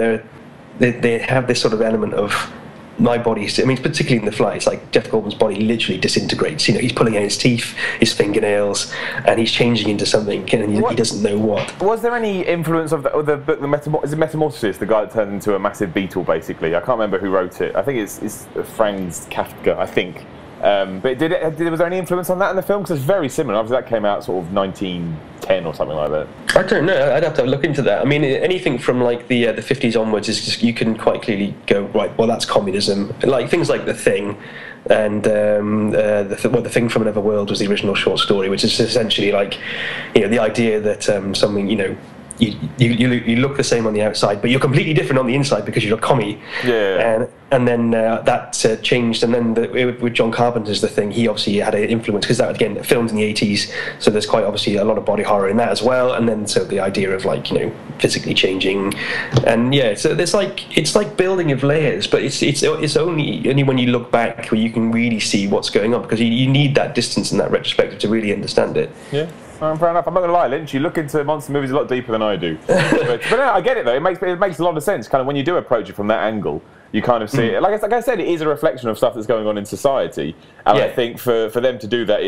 Speaker 3: they have this sort of element of my body. I mean, particularly in The Fly, it's like Jeff Goldblum's body literally disintegrates. He's pulling out his teeth, his fingernails, and he's changing into something, and he doesn't know what. Was there any influence of the book, is it Metamorphosis, the guy that turned into a massive beetle, basically? I can't remember who wrote it. I think it's Franz Kafka, I think. But was there any influence on that in the film? Because it's very similar. Obviously, that came out sort of 1910 or something like that. I don't know. I'd have to look into that. I mean, anything from like the 50s onwards is just, you can quite clearly go, right, well, that's communism. Like things like The Thing, and The Thing from Another World was the original short story, which is essentially like, the idea that something, you look the same on the outside, but you're completely different on the inside because you're a commie. Yeah. And then that changed, and then with John Carpenter's The Thing, he obviously had an influence because that, again, filmed in the 80s, so there's quite obviously a lot of body horror in that as well. And then so the idea of like physically changing, and yeah, so it's like building of layers, but it's only when you look back where you can really see what's going on, because you need that distance and that retrospective to really understand it. Yeah. Fair enough. I'm not going to lie, Lynch, you look into monster movies a lot deeper than I do. but no, I get it though. It makes a lot of sense. Kind of when you do approach it from that angle, you kind of see it. Like I said, it is a reflection of stuff that's going on in society. And I think for them to do that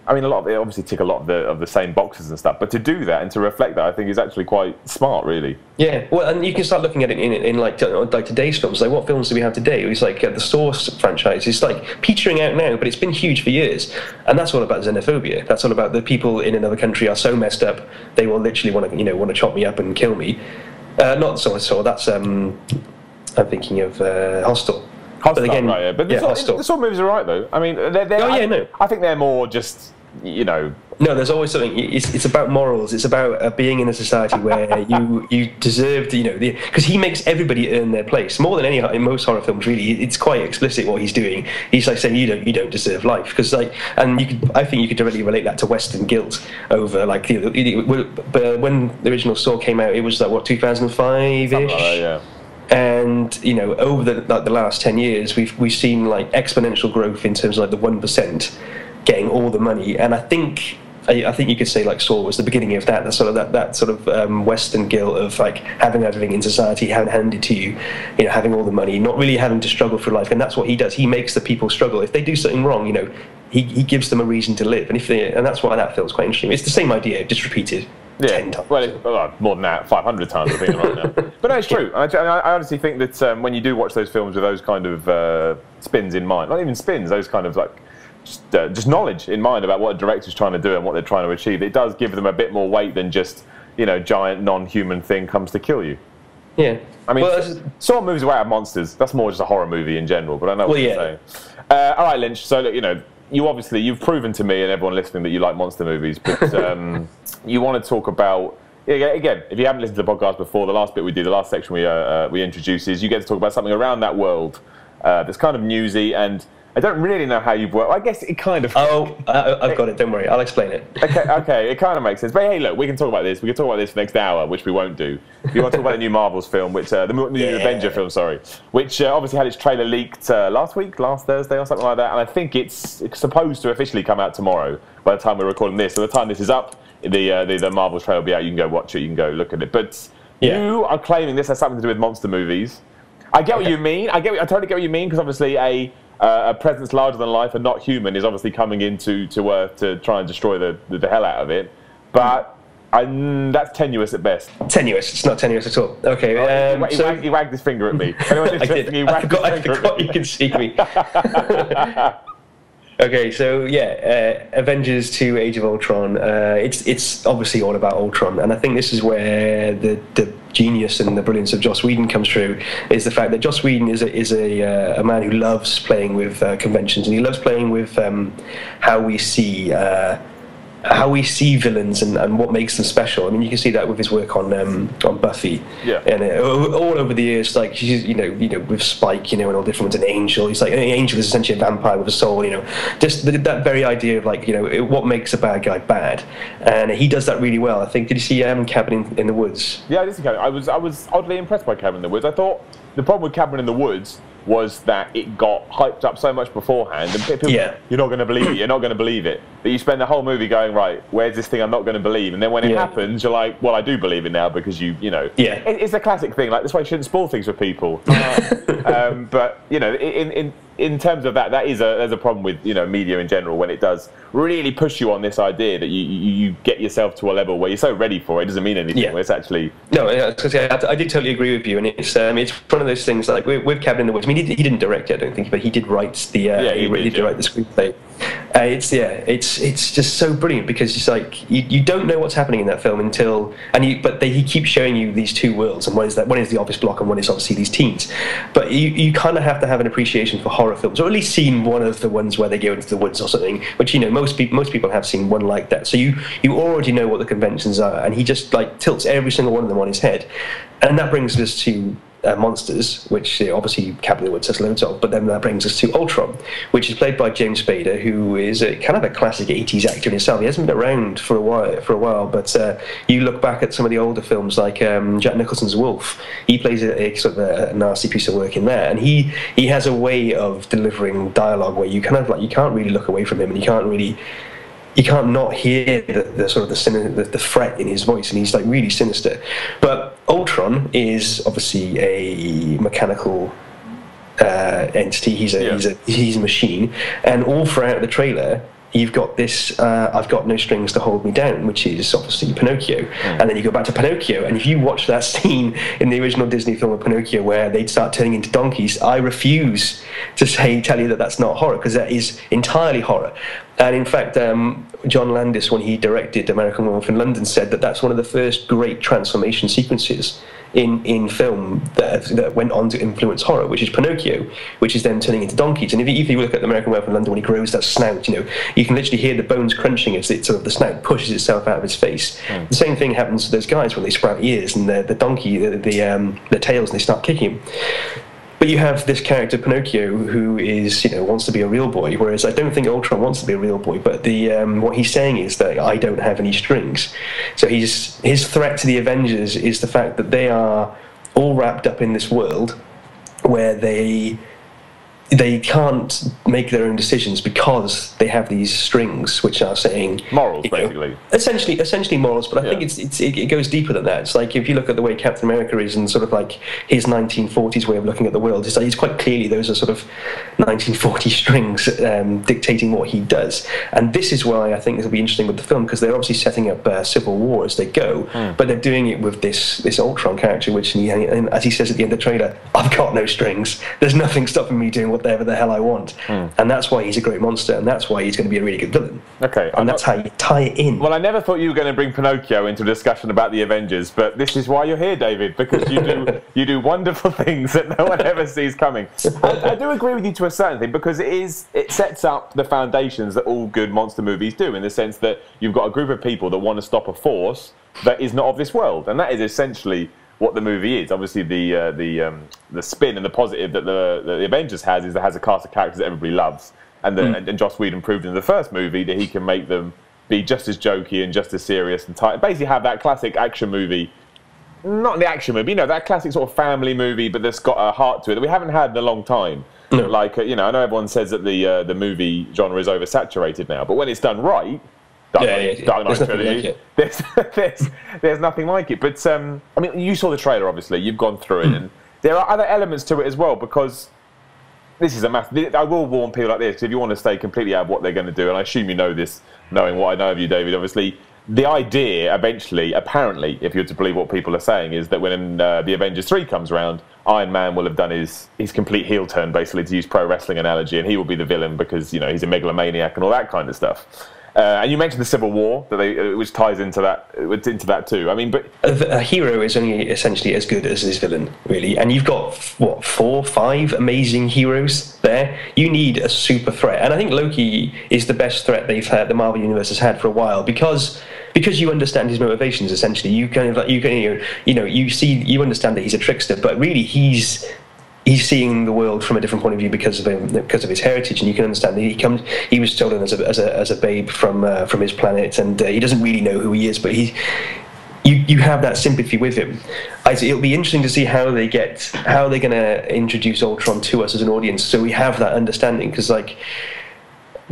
Speaker 3: a lot of it obviously tick a lot of the same boxes and stuff, but to do that and to reflect that, I think is actually quite smart, really. Yeah, well, and you can start looking at it in like today's films. Like, what films do we have today? It's like the Source franchise. It's like petering out now, but it's been huge for years, and that's all about xenophobia. That's all about the people in another country are so messed up they will literally want to chop me up and kill me. Not so. That's I'm thinking of Hostel. But again, right, yeah. But the sort of movies are right though. I mean, I think they're more just, No, there's always something. It's about morals. It's about being in a society where you deserve to, because he makes everybody earn their place more than in most horror films. Really, it's quite explicit what he's doing. He's like saying you don't deserve life, because I think you could directly relate that to Western guilt over like but when the original Saw came out, it was like what 2005-ish. Like that, yeah. And over the last 10 years, we've seen like exponential growth in terms of like the 1% getting all the money, and I think you could say like Saw was the beginning of that. That sort of Western guilt of like having everything in society handed to you, having all the money, not really having to struggle for life. And that's what he does. He makes the people struggle. If they do something wrong, he gives them a reason to live. And that's why that feels quite interesting. It's the same idea, just repeated. 10 times. Well, more than that, 500 times I think right now. But no, it's true. I honestly think that when you do watch those films with those kind of spins in mind, not even spins, those kind of like just knowledge in mind about what a director's trying to do and what they're trying to achieve, it does give them a bit more weight than just giant non-human thing comes to kill you. Yeah. I mean, Saw moves away out of monsters. That's more just a horror movie in general. But I know what you're saying. All right, Lynch. So look, you've proven to me and everyone listening that you like monster movies, but you want to talk about, again, if you haven't listened to the podcast before, the last bit we do, the last section we introduce is you get to talk about something around that world that's kind of newsy, and I don't really know how you've worked. I guess it kind of... I've got it, don't worry, I'll explain it. Okay, it kind of makes sense. But hey, look, we can talk about this. We can talk about this for the next hour, which we won't do. You want to talk about the new Marvels film, which the new Avenger film, sorry, which obviously had its trailer leaked last Thursday or something like that, and I think it's supposed to officially come out tomorrow by the time we're recording this. So the time this is up, the Marvels trailer will be out. You can go watch it, you can go look at it. But you are claiming this has something to do with monster movies. I get what you mean. I totally get what you mean, because obviously a presence larger than life and not human is obviously coming into Earth to try and destroy the hell out of it. But that's tenuous at best. Tenuous. It's not tenuous at all. Okay. He wagged his finger at me. I forgot you can see me. Okay, so yeah, Avengers 2: Age of Ultron. It's obviously all about Ultron, and I think this is where the genius and the brilliance of Joss Whedon comes through. Is the fact that Joss Whedon is a man who loves playing with conventions, and he loves playing with how we see villains and what makes them special. I mean, you can see that with his work on Buffy, and all over the years, like you know, with Spike, and all different ones. An Angel, he's like an Angel is essentially a vampire with a soul. Just that very idea of like what makes a bad guy bad, and he does that really well. I think. Did you see Cabin in the Woods?
Speaker 2: Yeah, I did see Cabin. I was oddly impressed by Cabin in the Woods. I thought the problem with Cabin in the Woods was that it got hyped up so much beforehand, and people, you're not going to believe it, you're not going to believe it. That you spend the whole movie going, right, where's this thing I'm not going to believe? And then when it happens, you're like, well, I do believe it now because it's a classic thing. Like, that's why you shouldn't spoil things for people. But in terms of that, there's a problem with media in general when it does really push you on this idea that you get yourself to a level where you're so ready for it. It doesn't mean anything. It's actually
Speaker 3: I did totally agree with you, and it's one of those things like with Cabin in the Woods. I mean, he didn't direct it, I don't think, but he did write the he did write the screenplay. It's just so brilliant because it's like you don't know what's happening in that film until he keeps showing you these two worlds, and one is the office block and one is obviously these teens. But you kind of have to have an appreciation for horror films, or at least seen one of the ones where they go into the woods or something, which most people have seen one like that. So you already know what the conventions are, and he just like tilts every single one of them on his head, and that brings us to monsters, which obviously Cabin in the Woods has loads of, but then that brings us to Ultron, which is played by James Spader, who is kind of a classic 80s actor in himself. He hasn't been around for a while, but you look back at some of the older films like Jack Nicholson's Wolf. He plays a sort of a nasty piece of work in there, and he has a way of delivering dialogue where you kind of like you can't really look away from him, and you can't not hear the sort of the threat in his voice, and he's like really sinister. But Ultron is obviously a mechanical entity. He's a machine, and all throughout the trailer, you've got this I've got no strings to hold me down, which is obviously Pinocchio. And then you go back to Pinocchio, and if you watch that scene in the original Disney film of Pinocchio where they start turning into donkeys, I refuse to tell you that that's not horror, because that is entirely horror. And in fact, John Landis, when he directed American Werewolf in London, said that that's one of the first great transformation sequences in film that went on to influence horror, which is Pinocchio, which is them turning into donkeys. And if you look at the American Werewolf in London, when he grows that snout, you can literally hear the bones crunching as the snout pushes itself out of his face. The same thing happens to those guys when they sprout ears and the donkey, the tails, and they start kicking him. But you have this character Pinocchio who is, wants to be a real boy, whereas I don't think Ultron wants to be a real boy. But what he's saying is that I don't have any strings. So his threat to the Avengers is the fact that they are all wrapped up in this world where they can't make their own decisions because they have these strings which are saying
Speaker 2: morals, basically.
Speaker 3: Essentially morals, but I think it goes deeper than that. It's like if you look at the way Captain America is and sort of like his 1940s way of looking at the world, it's like it's quite clearly those are sort of 1940 strings dictating what he does. And this is why I think this will be interesting with the film, because they're obviously setting up civil war as they go, but they're doing it with this Ultron character, which and as he says at the end of the trailer, I've got no strings. There's nothing stopping me doing whatever the hell I want. And that's why he's a great monster, and that's why he's going to be a really good villain.
Speaker 2: Okay.
Speaker 3: And that's how you tie it in.
Speaker 2: Well, I never thought you were going to bring Pinocchio into a discussion about the Avengers, but this is why you're here, David, because you do wonderful things that no one ever sees coming. I do agree with you to a certain thing, because it sets up the foundations that all good monster movies do, in the sense that you've got a group of people that want to stop a force that is not of this world, and that is essentially what the movie is. Obviously, the spin and the positive that the Avengers has is that it has a cast of characters that everybody loves, and Joss Whedon proved in the first movie that he can make them be just as jokey and just as serious and tight. Basically, have that classic action movie, not the action movie, that classic sort of family movie, but that's got a heart to it that we haven't had in a long time. No. Like I know everyone says that the movie genre is oversaturated now, but when it's done right. Dark Knight Trilogy. There's nothing like it. But I mean, you saw the trailer. Obviously, you've gone through it, and there are other elements to it as well. Because this is a massive. I will warn people like this, because if you want to stay completely out of what they're going to do, and I assume you know this, knowing what I know of you, David. Obviously, the idea, eventually, apparently, if you're to believe what people are saying, is that when the Avengers 3 comes around, Iron Man will have done his complete heel turn, basically, to use pro wrestling analogy, and he will be the villain because, you know, he's a megalomaniac and all that kind of stuff. And you mentioned the Civil War, which ties into that too. I mean, but
Speaker 3: a hero is only essentially as good as his villain, really. And you've got what, 4 or 5 amazing heroes there. You need a super threat, and I think Loki is the best threat the Marvel Universe has had for a while because you understand his motivations. Essentially, you understand that he's a trickster, but really he's seeing the world from a different point of view because of his heritage, and you can understand that he was stolen as a babe from his planet, and he doesn't really know who he is, but you have that sympathy with him. It'll be interesting to see how they're going to introduce Ultron to us as an audience, so we have that understanding, because like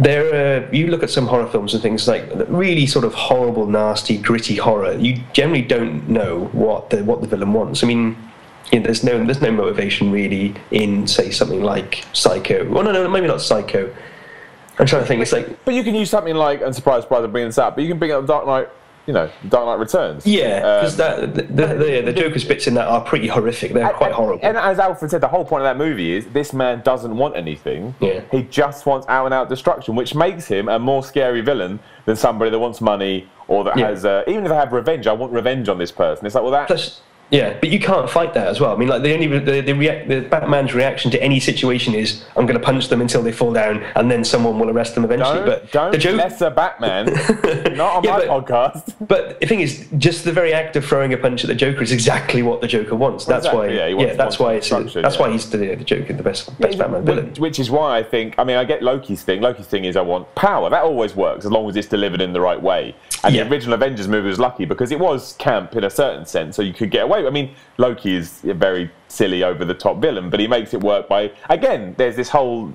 Speaker 3: you look at some horror films and things like really sort of horrible, nasty, gritty horror. You generally don't know what the villain wants. I mean, you know, there's no motivation really in, say, something like Psycho. Well, no, maybe not Psycho. I'm trying to think. It's like,
Speaker 2: but you can use something like, and surprise, I'm bringing this up, but you can bring up Dark Knight. You know, Dark Knight Returns. Yeah,
Speaker 3: because the Joker's bits in that are pretty horrific. They're quite horrible.
Speaker 2: And as Alfred said, the whole point of that movie is this man doesn't want anything. Yeah. He just wants out-and-out destruction, which makes him a more scary villain than somebody that wants money or that has... even if I have revenge, I want revenge on this person. It's like, well, that...
Speaker 3: Yeah, but you can't fight that as well. I mean, like the Batman's reaction to any situation is, I'm going to punch them until they fall down, and then someone will arrest them eventually.
Speaker 2: Don't lesser Batman. Not on my podcast.
Speaker 3: But the thing is, just the very act of throwing a punch at the Joker is exactly what the Joker wants. That's why. That's why he's the Joker, the best Batman villain.
Speaker 2: Which is why I think. I mean, I get Loki's thing. Loki's thing is I want power. That always works as long as it's delivered in the right way. And the original Avengers movie was lucky because it was camp in a certain sense, so you could get away. I mean, Loki is a very silly, over-the-top villain, but he makes it work by... Again, there's this whole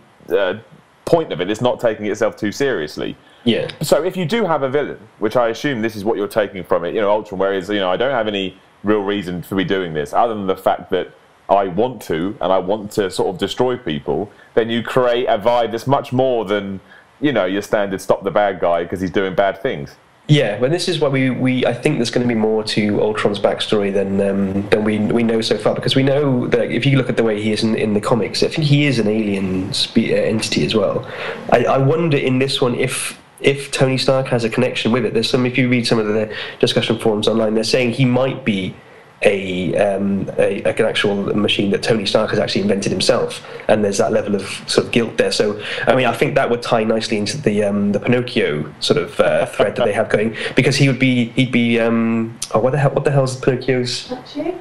Speaker 2: point of it. It's not taking itself too seriously.
Speaker 3: Yeah.
Speaker 2: So if you do have a villain, which I assume this is what you're taking from it, you know, Ultron, whereas, you know, I don't have any real reason to be doing this, other than the fact that I want to, and I want to sort of destroy people, then you create a vibe that's much more than, you know, your standard stop the bad guy because he's doing bad things.
Speaker 3: Yeah, well, this is why I think there's going to be more to Ultron's backstory than we know so far, because we know that if you look at the way he is in the comics, I think he is an alien entity as well. I wonder in this one if Tony Stark has a connection with it. If you read some of the discussion forums online, they're saying he might be an actual machine that Tony Stark has actually invented himself, and there's that level of sort of guilt there. So, I mean, I think that would tie nicely into the Pinocchio sort of thread that they have going, because he'd be what the hell's Pinocchio's?
Speaker 4: Gazpacho?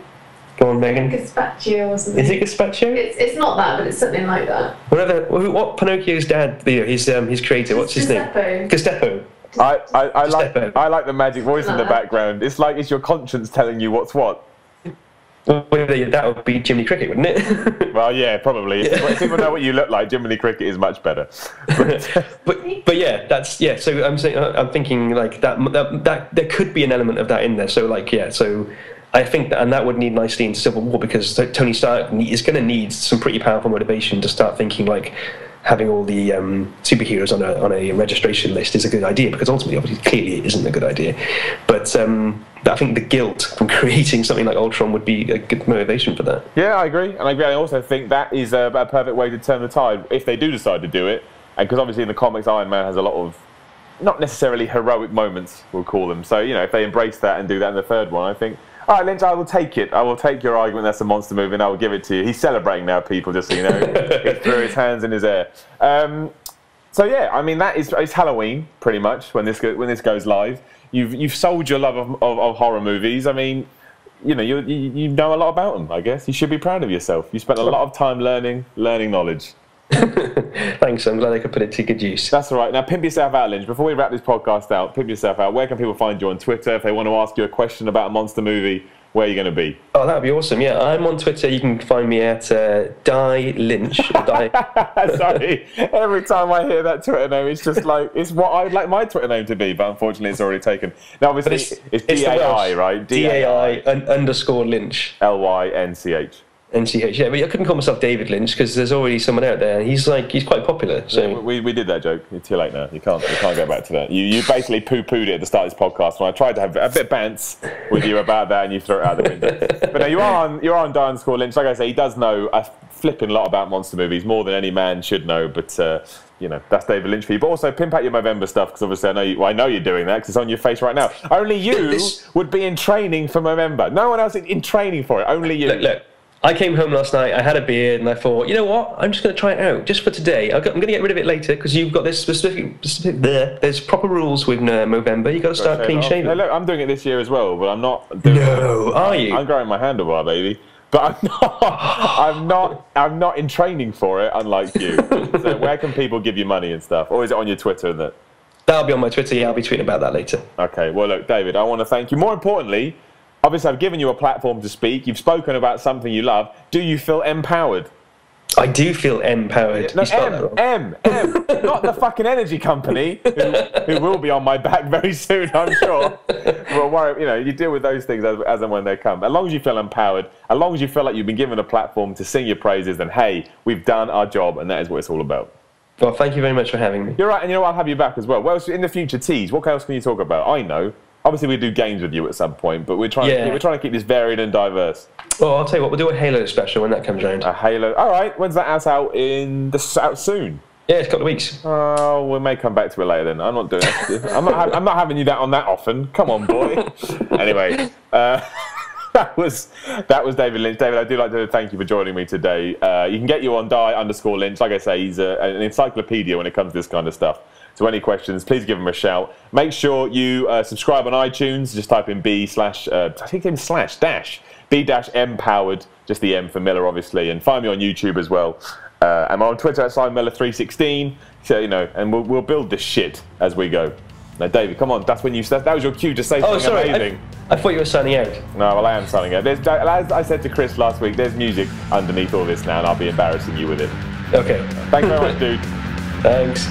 Speaker 3: Go on, Megan.
Speaker 4: Gazpacho or something.
Speaker 3: Is it Gazpacho?
Speaker 4: It's not that, but it's something like that.
Speaker 3: What Pinocchio's dad, his creator, what's his name? Gestapo.
Speaker 2: I like the magic voice in the background. It's like it's your conscience telling you what's what.
Speaker 3: Well, that would be Jiminy Cricket, wouldn't it?
Speaker 2: Well, yeah, probably. If people know what you look like, Jiminy Cricket is much better.
Speaker 3: But yeah, that's So I'm thinking like that there could be an element of that in there. So like so I think that would need nicely into Civil War, because Tony Stark is going to need some pretty powerful motivation to start thinking like having all the superheroes on a registration list is a good idea, because ultimately, obviously, clearly it isn't a good idea. But I think the guilt from creating something like Ultron would be a good motivation for that.
Speaker 2: Yeah, I agree. And I also think that is a perfect way to turn the tide, if they do decide to do it. And because obviously in the comics, Iron Man has a lot of, not necessarily heroic moments, we'll call them. So, you know, if they embrace that and do that in the third one, I think, all right, Lynch, I will take it. I will take your argument that's a monster movie, and I will give it to you. He's celebrating now, people, just so you know. He threw his hands in his air. So yeah, I mean, it's Halloween pretty much when this goes live. You've sold your love of horror movies. I mean, you know, you know a lot about them. I guess you should be proud of yourself. You spent a lot of time learning knowledge.
Speaker 3: Thanks, I'm glad I could put it to good use.
Speaker 2: That's all right. Now, pimp yourself out, Lynch. Before we wrap this podcast out, pimp yourself out. Where can people find you on Twitter if they want to ask you a question about a monster movie? Where are you going to be? Oh,
Speaker 3: that would be awesome. Yeah, I'm on Twitter. You can find me at Die Lynch.
Speaker 2: Sorry, every time I hear that Twitter name, it's just like, it's what I'd like my Twitter name to be, but unfortunately it's already taken. Now, obviously, it's DAI, right?
Speaker 3: DAI _Lynch.
Speaker 2: LYNCH.
Speaker 3: NCH, yeah, but I couldn't call myself David Lynch because there's already someone out there. He's quite popular. So
Speaker 2: yeah, we did that joke. It's too late now. You can't go back to that. You basically poo-pooed it at the start of this podcast when I tried to have a bit of bants with you about that, and you threw it out the window. But no, you're on _Lynch. Like I say, he does know a flipping lot about monster movies, more than any man should know. But you know, that's David Lynch for you. But also pimp out your Movember stuff, because obviously I know you're doing that because it's on your face right now. Only you would be in training for Movember. No one else in training for it. Only you.
Speaker 3: Look. I came home last night, I had a beard, and I thought, you know what, I'm just going to try it out, just for today. I'm going to get rid of it later, because you've got this specific there's proper rules with Movember. You've got to start clean shaving.
Speaker 2: Hey, look, I'm doing it this year as well, but I'm not...
Speaker 3: Are you?
Speaker 2: I'm growing my handlebar, baby. But I'm not in training for it, unlike you. So where can people give you money and stuff? Or is it on your Twitter and that?
Speaker 3: That'll be on my Twitter, yeah, I'll be tweeting about that later.
Speaker 2: Okay, well look, David, I want to thank you. More importantly, obviously, I've given you a platform to speak. You've spoken about something you love. Do you feel empowered?
Speaker 3: I do feel empowered.
Speaker 2: No, M, not the fucking energy company who will be on my back very soon, I'm sure. Well, worry, you know, you deal with those things as and when they come. As long as you feel empowered, as long as you feel like you've been given a platform to sing your praises, then hey, we've done our job, and that is what it's all about.
Speaker 3: Well, thank you very much for having me.
Speaker 2: You're right, and you know what, I'll have you back as well. Well, in the future, tease. What else can you talk about? I know. Obviously, we do games with you at some point, but we're trying to keep this varied and diverse.
Speaker 3: Well, I'll tell you what, we'll do a Halo special when that comes around.
Speaker 2: A Halo. All right. When's that out soon?
Speaker 3: Yeah, it's a couple of weeks.
Speaker 2: Oh, we may come back to it later then. I'm not doing it. I'm not having you that often. Come on, boy. Anyway, that was David Lynch. David, I do like to thank you for joining me today. You can get you on _Lynch. Like I say, he's an encyclopedia when it comes to this kind of stuff. So any questions, please give him a shout. Make sure you subscribe on iTunes. Just type in B/Mpowered, just the M for Miller, obviously. And find me on YouTube as well. I'm on Twitter at SimonMiller316. So, you know, and we'll build this shit as we go. Now, David, come on. That was your cue to say something amazing.
Speaker 3: I thought you were signing out.
Speaker 2: No, well, I am signing out. As I said to Chris last week, there's music underneath all this now, and I'll be embarrassing you with it.
Speaker 3: Okay.
Speaker 2: Thanks very much, dude.
Speaker 3: Thanks.